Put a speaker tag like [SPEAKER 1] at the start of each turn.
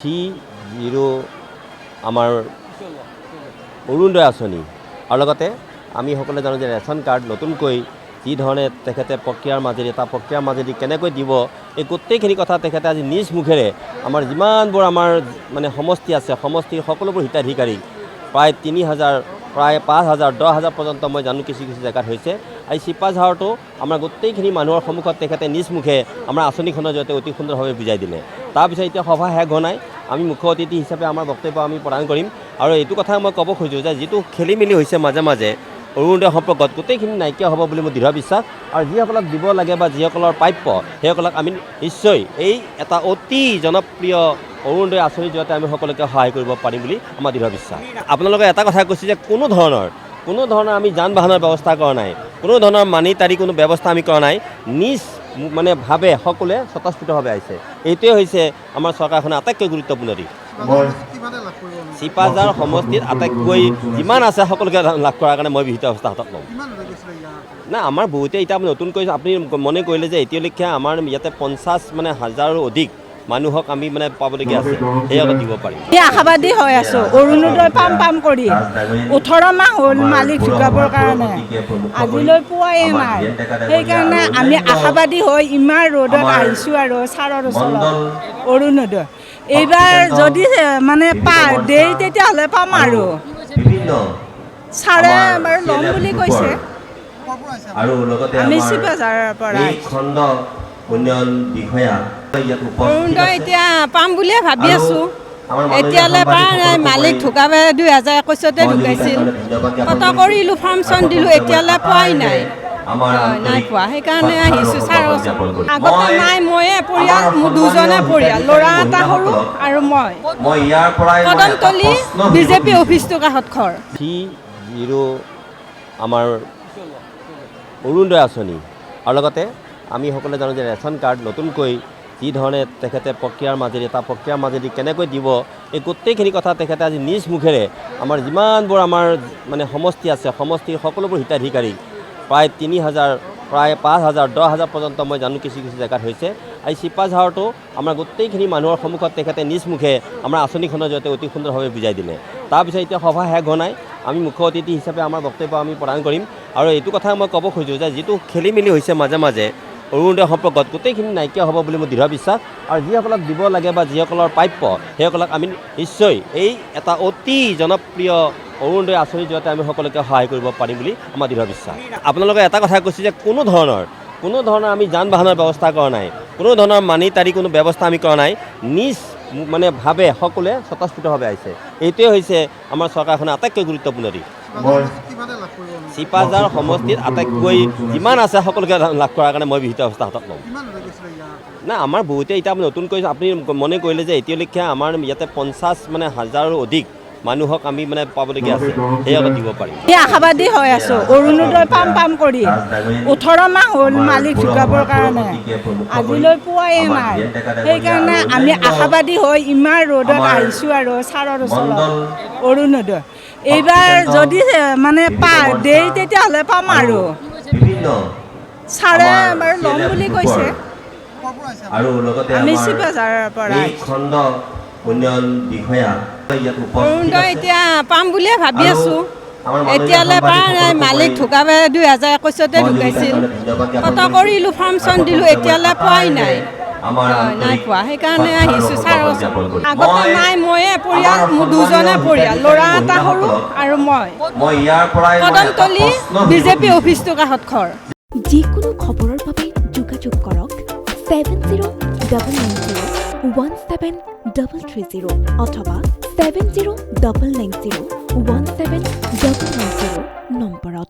[SPEAKER 1] Zero আমাৰ অৰুণোদয় আঁচনি আৰু লগতে আমি সকলোৱে জানো যে ৰেচন কাৰ্ড নতুনকৈ যি ধৰণে তেখেতে প্ৰক্ৰিয়াৰ মাজেদি কেনেকৈ দিব এই গোটেইখিনি কথা তেখেতে আজি নিজ মুখেৰে আমাৰ যিমানবোৰ আমাৰ মানে সমষ্টি আছে সমষ্টিৰ সকলোবোৰ হিতাধিকাৰী প্ৰায় ৩,০০০ প্ৰায় ৫,০০০ ১০,০০০ পৰ্যন্ত মই জানো কিছু জেগাত হৈছে। এই চিপাঝাৰটো আমাৰ গোটেইখিনি মানুহৰ সন্মুখত তেখেতে নিজ মুখে আমাৰ আঁচনিখনৰ জৰিয়তে অতি সুন্দৰভাৱে বুজাই দিলে। তাৰপিছত এতিয়া সভা শেষ হোৱা নাই, আমি মুখ্য অতিথি হিচাপে আমাৰ বক্তব্য আমি প্ৰদান কৰিম আৰু এইটো কথা মই ক'ব খোজোঁ যে যিটো খেলি মেলি হৈছে মাজে মাজে অৰুণোদয় সম্পৰ্কত গোটেইখিনি নাইকিয়া হ'ব বুলি মোৰ দৃঢ় বিশ্বাস আৰু যিসকলক দিব লাগে বা যিসকলৰ প্ৰাপ্য সেইসকলক আমি নিশ্চয় এই এটা অতি জনপ্ৰিয় অৰুণোদয় আঁচনিৰ জৰিয়তে আমি সকলোকে সহায় কৰিব পাৰিম বুলি আমাৰ দৃঢ় বিশ্বাস। আপোনালোকে এটা কথা কৈছে যে কোনো ধৰণৰ আমি যান বাহনৰ ব্যৱস্থা কৰা নাই, কোনো ধৰণৰ মানিটাৰী কোনো ব্যৱস্থা আমি কৰা নাই, নিজ মানে ভাৱে সকলোৱে স্বতঃস্ফূৰ্তভাৱে আহিছে। এইটোৱে হৈছে আমাৰ চৰকাৰখনৰ আটাইতকৈ গুৰুত্বপূৰ্ণ দিশ। চিপাঝাৰ সমষ্টিত আটাইতকৈ যিমান আছে সকলোকে লাভ কৰাৰ কাৰণে মই বিহিত অৱস্থা হাতত ল'ম। নাই আমাৰ বহুতে এতিয়া নতুনকৈ আপুনি মনে কৰিলে যে এতিয়ালৈকে আমাৰ ইয়াতে ৫০,০০০ অধিক মানুহক আমি মানে পাবলগীয়া আছে, সেয়াও দিব পাৰিম।
[SPEAKER 2] আশাবাদী হৈ আছোঁ অৰুণোদয় পাম কৰি ১৮ মাহ হ'ল মালিক ঢুকাবৰ কাৰণে আজিলৈ পোৱাই নাই। সেইকাৰণে আমি আশাবাদী হৈ ইমান ৰ'দত আহিছোঁ আৰু ছাৰৰ ওচৰত অৰুণোদয় এইবাৰ যদি মানে দেই তেতিয়াহ'লে পাম আৰু ছাৰে বাৰু ল'ম বুলি কৈছে। আমি চিপাঝাৰৰ পৰা অৰুণোদয় এতিয়া পাম বুলিয়ে ভাবি আছোঁ। এতিয়ালৈ পৰা নাই, মালিক ঢুকাবে ২০২১তে ঢুকাইছিল, কটা কৰিলোঁ ফৰ্ম চৰ্ম দিলোঁ, এতিয়ালৈ পোৱাই নাই পোৱা। সেইকাৰণে আহিছোঁ ছাৰৰ ওচৰত। আগতে নাই, ময়ে পৰিয়াল, মোৰ দুজনে পৰিয়াল, ল'ৰা এটা সৰু আৰু মই কদমতলী বিজেপি অফিচটোৰ কাষত ঘৰ।
[SPEAKER 1] জিৰো আমাৰ অৰুণোদয় আঁচনি আৰু লগতে আমি সকলোৱে জানো যে ৰেচন কাৰ্ড নতুনকৈ যি ধৰণে তেখেতে প্ৰক্ৰিয়াৰ মাজেদি কেনেকৈ দিব এই গোটেইখিনি কথা তেখেতে আজি নিজ মুখেৰে আমাৰ যিমানবোৰ আমাৰ মানে সমষ্টি আছে সমষ্টিৰ সকলোবোৰ হিতাধিকাৰী প্ৰায় ৩,০০০ প্ৰায় ৫,০০০ ১০,০০০ পৰ্যন্ত মই জানো কিছু জেগাত হৈছে। এই চিপাঝাৰটো আমাৰ গোটেইখিনি মানুহৰ সন্মুখত তেখেতে নিজ মুখে আমাৰ আঁচনিখনৰ জৰিয়তে অতি সুন্দৰভাৱে বুজাই দিলে। তাৰপিছত এতিয়া সভা শেষ হোৱা নাই, আমি মুখ্য অতিথি হিচাপে আমাৰ বক্তব্য আমি প্ৰদান কৰিম আৰু এইটো কথা মই ক'ব খোজোঁ যে যিটো খেলি মেলি হৈছে মাজে মাজে অৰুণোদয় সম্পৰ্কত গোটেইখিনি নাইকিয়া হ'ব বুলি মোৰ দৃঢ় বিশ্বাস আৰু যিসকলক দিব লাগে বা যিসকলৰ প্ৰাপ্য সেইসকলক আমি নিশ্চয় এই এটা অতি জনপ্ৰিয় অৰুণোদয় আঁচনিৰ জৰিয়তে আমি সকলোকে সহায় কৰিব পাৰিম বুলি আমাৰ দৃঢ় বিশ্বাস। আপোনালোকে এটা কথা কৈছে যে কোনো ধৰণৰ আমি যান বাহনৰ ব্যৱস্থা কৰা নাই, কোনো ধৰণৰ মানিটাৰী কোনো ব্যৱস্থা আমি কৰা নাই, নিজ মানে ভাৱে সকলোৱে স্বতঃস্ফূৰ্তভাৱে আহিছে। এইটোৱে হৈছে আমাৰ চৰকাৰখনৰ আটাইতকৈ গুৰুত্বপূৰ্ণ দিশ। চিপাঝাৰ সমষ্টিত আটাইতকৈ যিমান আছে সকলোকে লাভ কৰাৰ কাৰণে মই বিহিত অৱস্থা হাতত ল'ম। নাই আমাৰ বহুতে এতিয়া নতুনকৈ আপুনি মনে কৰিলে যে এতিয়ালৈকে আমাৰ ইয়াতে ৫০,০০০ অধিক মানুহক আমি মানে পাবলগীয়া আছে, সেয়াও দিব পাৰিম।
[SPEAKER 2] আশাবাদী হৈ আছোঁ অৰুণোদয় পাম কৰি ১৮ মাহ হ'ল মালিক ঢুকাবৰ কাৰণে আজিলৈ পোৱাই নাই। সেইকাৰণে আমি আশাবাদী হৈ ইমান ৰ'দত আহিছোঁ আৰু ছাৰৰ ওচৰত অৰুণোদয় এইবাৰ যদি মানে দেই তেতিয়াহ'লে পাম আৰু ছাৰে বাৰু ল'ম বুলি কৈছে। আমি চিপাঝাৰৰ পৰা অৰুণোদয় এতিয়া পাম বুলিয়ে ভাবি আছোঁ। এতিয়ালৈ পৰা নাই, মালিক ঢুকাবে ২০২১তে ঢুকাইছিল, কটা কৰিলোঁ ফৰ্ম চৰ্ম দিলোঁ, এতিয়ালৈ পোৱাই নাই পোৱা। সেইকাৰণে আহিছোঁ ছাৰৰ ওচৰত। আগতে নাই, ময়ে পৰিয়াল, মোৰ দুজনে পৰিয়াল, ল'ৰা এটা সৰু আৰু মই কদমতলী বিজেপি অফিচটোৰ কাষত ঘৰ।
[SPEAKER 3] যিকোনো খবৰৰ বাবে যোগাযোগ কৰক 7090173330 অথবা 7099017990 নম্বৰত।